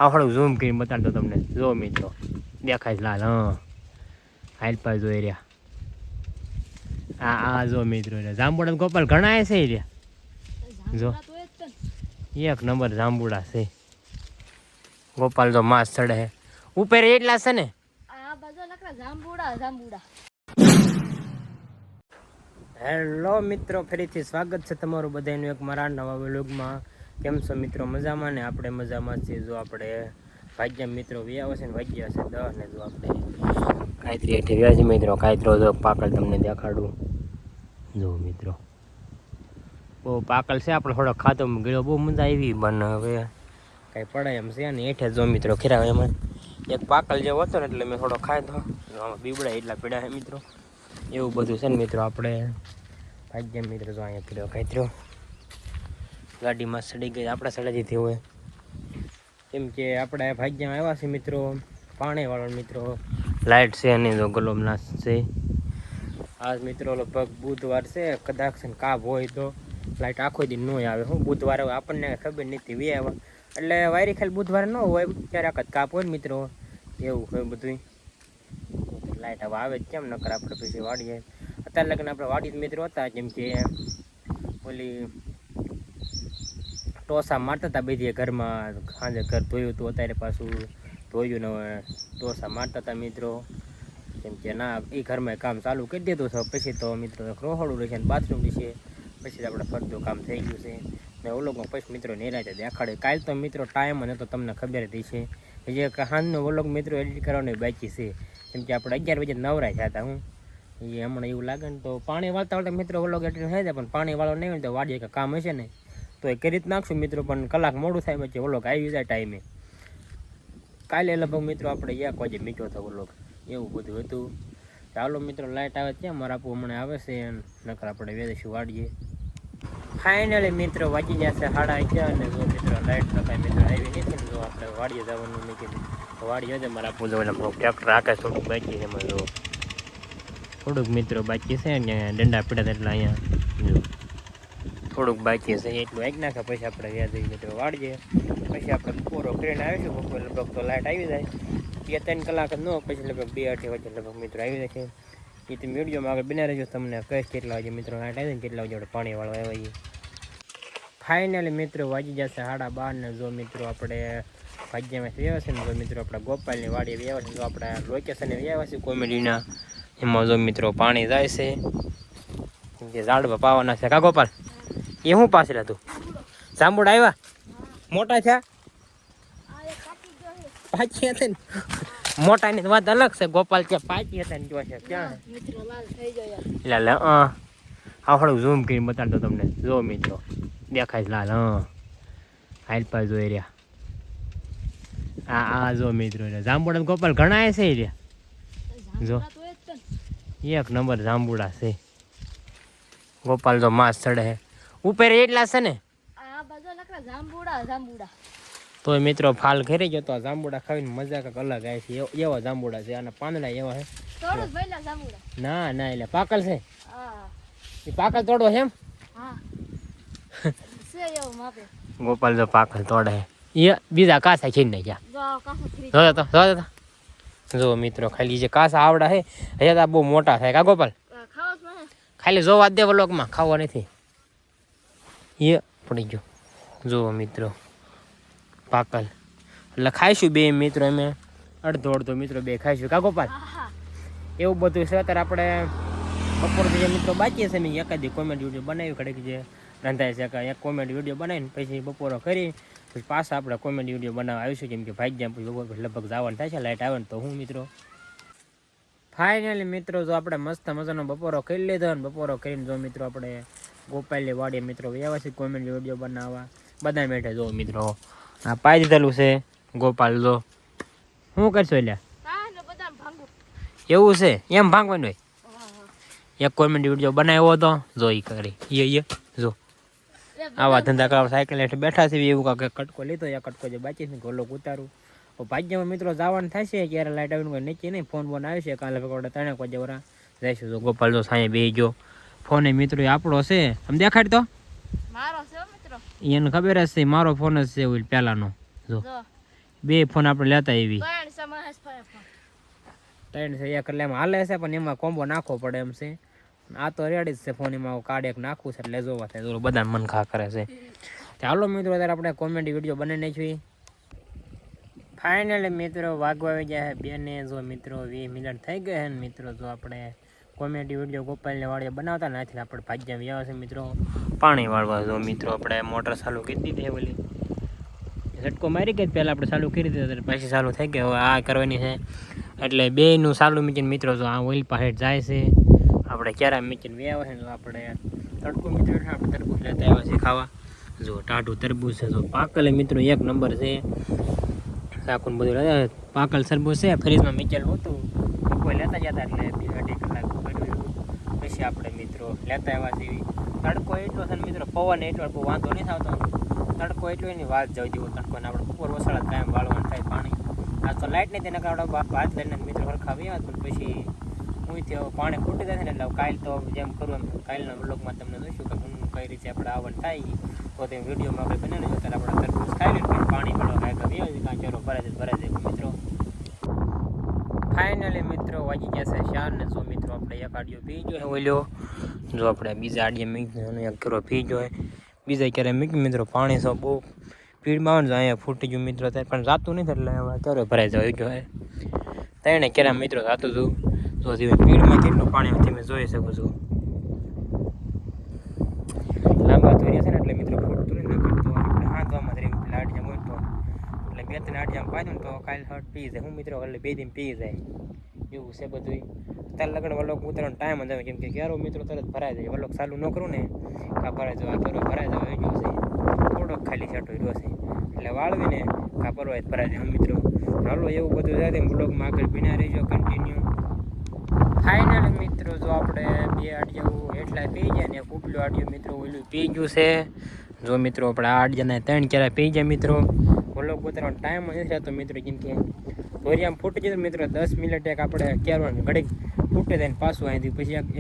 આવડું ઝૂમ કરીને બતાડતો તમને. જો મિત્રો દેખાય છે લાલ. હા હાલ પા જોઈ રહ્યા. આ જો મિત્રો જાંબુડા ગોપાલ ઘણા છે રહ્યા. જો એક નંબર જાંબુડા છે. ગોપાલ તો માસ ચડે છે ઉપર એટલા છે ને. હેલો મિત્રો, ફરીથી સ્વાગત છે તમારું બધાનું એક મારા નવા વ્લોગમાં. કેમ છો મિત્રો? મજામાં ને? આપણે મજામાં છીએ. જો આપણે ભાગ્યા મિત્રો વ્યાવ છે ને વાગ્યા છે 10 ને જો આપણે કાયત્રી એઠી વ્યાજ મિત્રો કાયત્રો જો પાકલ તમને દેખાડું. જો મિત્રો બહુ પાકલ છે. આપણે થોડો ખાતો ગયો બહુ મજા આવી પણ હવે કાંઈ પડાય એમ છે ને. એઠે જો મિત્રો ખીરા એમાં એક પાકલ જેવો હતો ને એટલે મેં થોડો ખાધો. બીબડા એટલા પીડા છે મિત્રો. એવું બધું છે ને મિત્રો. આપણે ભાગ્યા મિત્રો જો અહીંયા પીડ્યો કાયત્ર્યો ગાડીમાં સડી ગઈ. આપણા સડાજીથી હોય કેમ કે આપણે ભાગ્યમાં આવ્યા છે મિત્રો પાણીવાળો મિત્રો. લાઇટ છે અને જો ગલોબના છે. આજ મિત્રો લગભગ બુધવાર છે. કદાચ કાપ હોય તો લાઇટ આખો દી ન આવે. હું બુધવારે આપણને ખબર નથી વી આવ્યા એટલે વાયરી ખાલી બુધવારે ન હોય ક્યારેક જ કાપ હોય મિત્રો. એવું હોય બધું. લાઇટ હવે આવે જ કેમ નકર આપણે પછી વાડીએ અત્યારે લગન આપણે વાડી મિત્રો હતા. જેમ કે ઓલી ટોસા મારતા હતા બધી ઘરમાં. સાંજે ઘર ધોયું હતું અત્યારે પાછું ધોયું ને ટોસા મારતા હતા મિત્રો. કેમ કે ના એ ઘરમાં કામ ચાલુ કરી દીધું છે. પછી તો મિત્રો રોહડું રહેશે ને બાથરૂમ રહેશે. પછી આપણે ફરતું કામ થઈ ગયું છે ને ઓલોગમાં પછી મિત્રો નિરાતે દેખાડે. કાલ તો મિત્રો ટાઈમ અને તો તમને ખબર જ છે. જે હાનનો ઓલોગ મિત્રો એડિટ કરવાનો બાકી છે. કેમ કે આપણે 11 વાગે નવરાય થયા હતા. હું એ હમણાં એવું લાગે ને તો પાણી વાળતા વાળતા મિત્રો ઓલોગ એડિટ થઈ જાય. પણ પાણી વાળો નહીં હોય તો વાડીએ કે કામ હશે ને તો એ કરી જ નાખશું મિત્રો. પણ કલાક મોડું થાય પછી ઓલોગ આવી જાય ટાઈમે. કાલે લગભગ મિત્રો આપણે 1 વાગે મીઠો થયો ઓલોગ. એવું બધું હતું. ચાલો મિત્રો લાઇટ આવે ત્યાં મારા આપું હમણાં આવે છે નકર આપણે વેદેશું વાડીએ. ફાઇનલી મિત્રો વાગી જશે 11:30 અને જો મિત્રો લાઇટ તો કાંઈ મિત્રો આવી નથી ને જો આપણે વાડીએ જવાનું નહીં કીધું વાડીએ જ મારા આપું જવાનું ટ્રેક્ટર આકાશ થોડુંક બાકી છે એમાં જો થોડુંક મિત્રો બાકી છે ને દંડા પીડા એટલે અહીંયા જો થોડુંક બાકી છે એટલું આવી નાખે પછી આપણે વ્યાજ મિત્રો વાળીએ. પછી આપણે બપોરો કરીને આવીશું. બપોર લગભગ તો લાઇટ આવી જાય 2-3 કલાક જ ન પછી લગભગ 2-2:30 વાગે લગભગ મિત્રો આવી જશે. એ તમે વિડીયોમાં આગળ બના રહેજો. તમને કહીશ કેટલા વાગે મિત્રો લાઇટ આવી જાય કેટલા વાગે આપણે પાણીવાળો આવ્યા. ફાઇનલી મિત્રો વાગી જશે 12:30 ને જો મિત્રો આપણે ભાગ્યમાં વ્યવસ્થા છે ને જો મિત્રો આપણે ગોપાલની વાડી વ્યવસ્થા જો આપણે લોકેશને વ્યવસ્થા છે કોમેડીના એમાં જો મિત્રો પાણી જાય છે જે ઝાડવા પાવાના છે. કા ગોપાલ એ શું પાછળ હતું? જાંબુડા આવ્યા મોટા થયા પાછી હતા ને મોટાની વાત અલગ છે. ગોપાલ ક્યાં પાછી હતા ને જોશે ક્યાં એટલે આવડું ઝૂમ કરીને બતાડતો તમને. જો મિત્રો દેખાય છે લાલ. હા હાલ પા જોઈ રહ્યા. આ જો મિત્રો જાંબુડા ગોપાલ ઘણા છે રહ્યા. જો એક નંબર જાંબુડા છે. ગોપાલ તો માસ ચડે છે ઉપર એટલા છે ને. તો મિત્રો ફાલ ઘરે ગયો તો જાંબુડા ખાવીને મજા કંઈક અલગ આવે છે. એવા જાંબુડા છે અને પાંદડા એવા છે. ના ના એટલે પાકલ છે. એ પાકલ તોડો છે એમ. ગોપાલ તો પાકલ તોડે એ બીજા કાસા ખીર ને ગયા જો મિત્રો ખાલી જે કાસા આવડા છે હજી બહુ મોટા થાય. કા ગોપાલ ખાલી જોવા દે વ્લોગમાં ખાવા નથી. એ પડી ગયો જો મિત્રો પાકલ એટલે ખાઈશું બે મિત્રો. અમે અડધો મિત્રો બે ખાઈશું. કા ગોપાલ એવું બધું છે. અત્યારે આપણે બપોર જે મિત્રો બાકી છે મેં એકાદી કોમેડી વિડીયો બનાવી ઘડીક જે રંધાય છે કે એક કોમેડી વિડીયો બનાવીને પછી બપોરો કરી પછી પાછા આપણે કોમેડી વિડીયો બનાવવા આવીશું. કેમ કે ભાગ્યા પછી બપોર પછી લગભગ જવાનું થાય છે લાઇટ આવે ને તો હું મિત્રો ફાઇનલી મિત્રો જો આપણે મસ્ત મજાનો બપોરો કરી લીધો ને બપોરો કરીને જો મિત્રો આપણે ગોપાલની વાડીએ મિત્રો વ્યવસ્થિત કોમેડી વિડીયો બનાવવા બધા બેઠે જો મિત્રો આ પાઈ દીધેલું છે. ગોપાલ જો શું કરશો એટલે એવું છે એમ ભાંગવાનું હોય. એક કોમેડી વિડીયો બનાવ્યો હતો જો એ કરી જો આવા ધંધા કરવા સાયકલ હેઠળ બેઠા છે. એવું કાંક કટકો લીધો એ કટકો જે બાકી છે ગોલોક ઉતારું ભાગ્યમાં મિત્રો જવાનું થાય છે. ક્યારે લાઇટ આવીને કોઈ નક્કી નહીં. ફોન બોન આવે છે કાલે આપણે 3 વાગે વરા જઈશું. જો ગોપાલ જો સાંજે બેસી ગયો. ફોન એ મિત્રો આપણો છે આમ દેખાડ તો એને ખબર જ છે મારો ફોન જ છે પહેલાનો. જો બે ફોન આપણે લેતા એવી 3 છે એક એટલે એમાં હાલે છે પણ એમાં કોમ્બો નાખવો પડે એમ છે આ તો રેડી જ છે ફોન એમાં કાર્ડ એક નાખવું છે એટલે જોવા થાય બધા મન ખા કરે છે ચાલો મિત્રો અત્યારે આપણે કોમેડી વિડીયો બનાવી નાખી ફાઇનલી મિત્રો વાગવા આવી જાય બે ને જો મિત્રો 20 મિનિટ થઈ ગયા ને મિત્રો જો આપણે કોમેડી વિડીયો ગોપાલને વાળીએ બનાવતા નથી આપણે ભાજ્યા વ્યાવા છે મિત્રો પાણી વાળવા જો મિત્રો આપણે મોટર ચાલુ કરી દીધી ઓલી ઝટકો મારી ગઈ પહેલાં આપણે ચાલુ કરી દીધું પછી ચાલુ થઈ ગઈ હવે આ કરવાની છે એટલે બેયનું ચાલુ મીકીને મિત્રો જો આ ઓઇલ પાહેડ જાય છે આપણે ક્યારે મીકીને વ્યાવા છે આપણે તડકો મિત્રો આપણે તરબૂચ લેતા આવ્યા છે ખાવા જો ટાઢું તરબૂચ છે જો પાકલે મિત્રો એક નંબર છે શાકુન બધું પાકલ તરબૂચ છે ફ્રીજમાં મીકેલું હતું કોઈ લેતા જતા એટલે 2-2.5 કલાક બધું પછી આપણે મિત્રો લેતા આવ્યા છીએ તડકો એટલો છે ને મિત્રો પવન એટલો બહુ વાંધો નહીં આવતો તડકો એટલો એની વાત જાવ જેવો તડકો ને આપણે ઉપર વસાડા કાયમ વાળવાનું થાય પાણી આ તો લાઇટ નહીં તેના કારણે હાથ લઈને મિત્રો હરખા વ્યા પણ પછી હું પાણી ફૂટી જાય ને એટલે કાલ તો જેમ કરું એમ કાલના બ્લોગમાં તમને જોઈશું કે હું કઈ રીતે આપણે આવવાનું થાય તો તે વિડીયોમાં આપણે બનાવી ત્યારે આપણે તરબૂચ ખાઈ લઈએ પછી પાણી પડવા કાંઈ વ્યા કાં ચલો ભરાય જાય મિત્રો ફાઇનલી મિત્રો વાગી ગયા છે 4 ને જો મિત્રો આપણે એક આડિયો પી ગયો ઓલ્યો જો આપણે બીજા આડિયા મીકી એક કરો પી ગયો બીજા ક્યારે મીકી મિત્રો પાણી તો બહુ સ્પીડમાં આવે ને અહીંયા ફૂટી ગયું મિત્રો ત્યારે પણ જાતું નહીં એટલે હવે ક્યારે ભરાઈ જાય ગયો તેણે ક્યારે મિત્રો જાતું હતું તો ધીમે સ્પીડમાં કેટલું પાણી તમે જોઈ શકો છો લાંબા ધોર્યા છે ને એટલે મિત્રો ફૂટતું નહીં કરતો આપણે હાથવામાં ધરી આડિયા મોટો એટલે 2-3 આડિયા પાડ્યું ને તો કાલ હટ પી જાય હું મિત્રો એટલે 2 દિન પી જાય એવું છે બધું તાર લગન વલોક ઉતરવાનો ટાઈમ જ આવે કેમ કે ક્યારો મિત્રો તરત ભરાઈ જાય વલોક ચાલુ ન કરું ને કા ભરાઈ જાય આ ભરાઈ જાય એ ગયો છે થોડોક ખાલી છાંટો રહ્યો છે એટલે વાળવીને કા પરવાય ભરાઈ જાય મિત્રો ચાલો એવું બધું થાય બ્લોગમાં આગળ બિના રહેજો કન્ટિન્યુ ફાઇનલ મિત્રો જો આપણે 2 આડિયા એટલા પી જાય ને ઉપલું આડિયું મિત્રો ઓલું પી ગયું છે જો મિત્રો આપણે આ આડિયાને 3 ક્યારે પી જાય મિત્રો વલોક ઉતરવાનો ટાઈમ નથી રહેતો મિત્રો કેમ કે ધોરિયામાં ફૂટી જતો મિત્રો 10 મિનિટ એક આપણે કેરવાનું ઘડીક ફૂટે જાય ને પાછું આવી પછી એક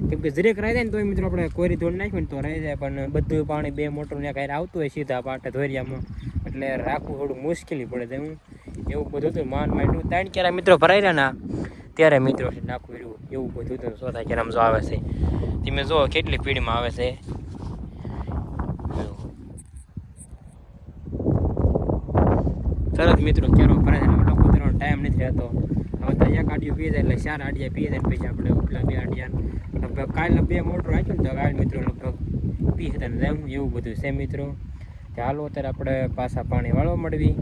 કેમ કે જરીક રહી જાય ને તો મિત્રો આપણે કોરી ધોઈ નાખીએ ને તો રહી જાય પણ બધું પાણી 2 મોટર ને કાંઈ આવતું હોય સીધા પાટે ધોરિયામાં એટલે રાખવું થોડું મુશ્કેલી પડે છે હું એવું બધું હતું માન માંડ્યું 3 ક્યારે મિત્રો ભરાઈ રહ્યા ને ત્યારે મિત્રો નાખવું રહ્યું એવું બધું હતું સોતા ક્યારે જો આવે છે તમે જો કેટલી પીડીમાં આવે છે તરત મિત્રો ક્યારો ભરાય લોકો ઉતરવાનો ટાઈમ નથી રહેતો હવે તો એક આડિયું પી જાય એટલે 4 આડિયા પી જાય પછી આપણે ઉપલા 2 આડિયા લગભગ કાલના 2 મોટર રાખ્યું ને તો કાલ મિત્રો લગભગ પી હતા ને એવું બધું છે મિત્રો ચાલો અત્યારે આપણે પાછા પાણી વાળવા મળવી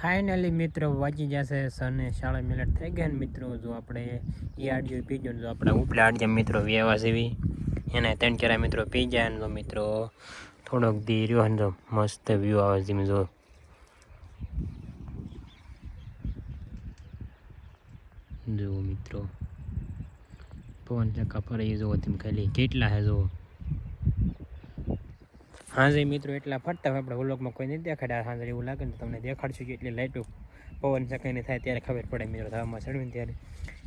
ફાઇનલી મિત્રો વાગી જશે સને 4 મિનિટ થઈ ગયા ને મિત્રો જો આપણે એ આડિયું પી ગયો ને જો આપણે ઉપલા આડિયા મિત્રો વ્યવા જેવી એને 3 કેરા મિત્રો પી જાય ને તો મિત્રો થોડોક દી રહ્યો ને તો મસ્ત વ્યૂ આવે છે જો જુઓ મિત્રો પવન ચક્કા ફરે જુઓ તમે ખાલી કેટલા હે જુઓ હાજે મિત્રો એટલા ફરતા હોય આપણે વ્લોગમાં કોઈ નથી દેખાડ્યા હાજે એવું લાગે ને તમને દેખાડશું કે એટલી લાઇટો પવન ચક્કાની થાય ત્યારે ખબર પડે મિત્રો ધાવામાં ચડવીને ત્યારે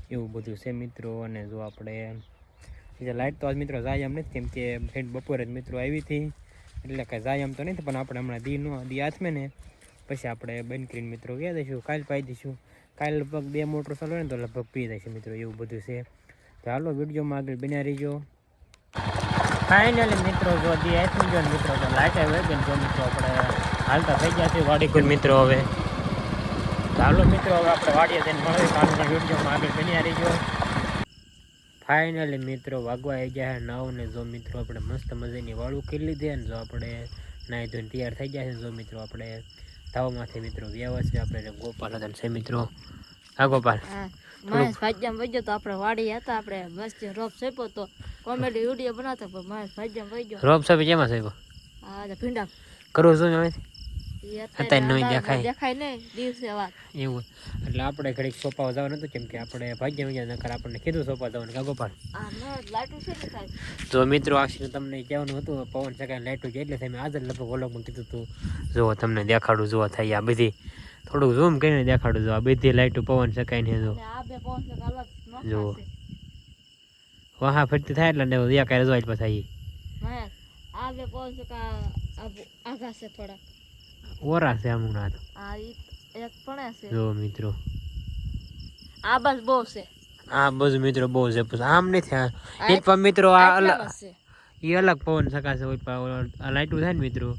એવું બધું છે મિત્રો અને જો આપણે બીજા લાઇટ તો આજ મિત્રો જાય એમ નથી કેમ કે બપોરે જ મિત્રો આવી હતી એટલે કાંઈ જાય એમ તો નથી પણ આપણે હમણાં દી હાથમાં ને પછી આપણે બંધ કરીને મિત્રો ગયા દઈશું કાલ પાઈ દઈશું કાલ લગભગ 2 મોટર ચાલુ હોય ને તો લગભગ પી જાય છે મિત્રો એવું બધું છે ચાલો વિડીયોમાં આગળ બન્યા રહીજો ફાઇનલી મિત્રો જો દી આથમી ગયો મિત્રો તો લાઈટ આવી ગઈ જો મિત્રો આપણે હાલતા થઈ ગયા છે વાડી કુલ મિત્રો હવે ચાલો મિત્રો હવે આપણે વાડીએ જઈને મળીએ કાલના વિડીયોમાં આગળ બન્યા રહીજો ફાઇનલી મિત્રો વાગવા આવી ગયા 9 ને જો મિત્રો આપણે મસ્ત મજાની વાળું કરી લીધી અને જો આપણે નાહી ધોઈને તૈયાર થઈ ગયા છે જો મિત્રો આપણે ધાવમાંથી મિત્રો વ્યવસ છે આપણે ગોપાલ હતા છે મિત્રો હા ગોપાલ મહેશ ભાજ્યામ વજ્યો તો આપણે વાડી હતા આપણે મસ્ત રોપ સેપો તો કોમેડી વિડીયો બનાવતો પણ મહેશ ભાજ્યામ વજ્યો રોપ સાહેબ કેમાં સાહેબ આ ભીંડા કરું છું હવે અત્યારે નહીં દેખાય નહીં દિવસે વાત એવું એટલે આપણે ઘડીક સોપાવા જવાનું હતું કેમ કે આપણે ભાગ્યા વિજય નકર આપણને કીધું સોપા જવાનું કા ગોપાલ લાઈટું છે ને સાહેબ જો મિત્રો આશીને તમને કહેવાનું હતું પવન ચકાઈ લાઈટું છે એટલે તમે આજે લગભગ વ્લોગમાં કીધું હતું જુઓ તમને દેખાડું જોવા થાય આ બધી થોડુંક ઝૂમ કરીને દેખાડું જો આ બધી લાઈટો પવન ચકાઈને જો જુઓ વાહ ફરતી થાય એટલે ને કાંઈ રજવાય પછી આ બે પવન ચકા આગા છે થોડા ઓરા છે હમણાં તો આ ઈ એક પણ છે જો મિત્રો આ બસ બહુ છે આ બધું મિત્રો બહુ છે પછી આમ નથી આ એ પણ મિત્રો આ આટલામાં છે એ અલગ પવન શકાશે હોય પણ આ લાઈટું થાય ને મિત્રો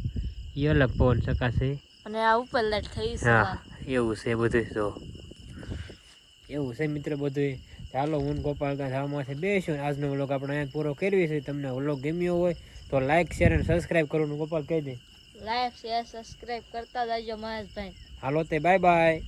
એ અલગ પવન શકાશે અને આ ઉપર લાઈટ થઈ છે હા એવું છે બધું તો એવું છે મિત્રો બધું ચાલો હું ને ગોપાલ ધામમાંથી બેસ્યું આજનો વ્લોગ આપણે અહીંયા પૂરો કરવી છે તમને વ્લોગ ગમ્યો હોય તો લાઈક શેર અને સબસ્ક્રાઈબ કરવાનું ગોપાલ કહી દે લાઈક શેર સબસ્ક્રાઇબ કરતા જાજો મહેશભાઈ હાલો તે બાય બાય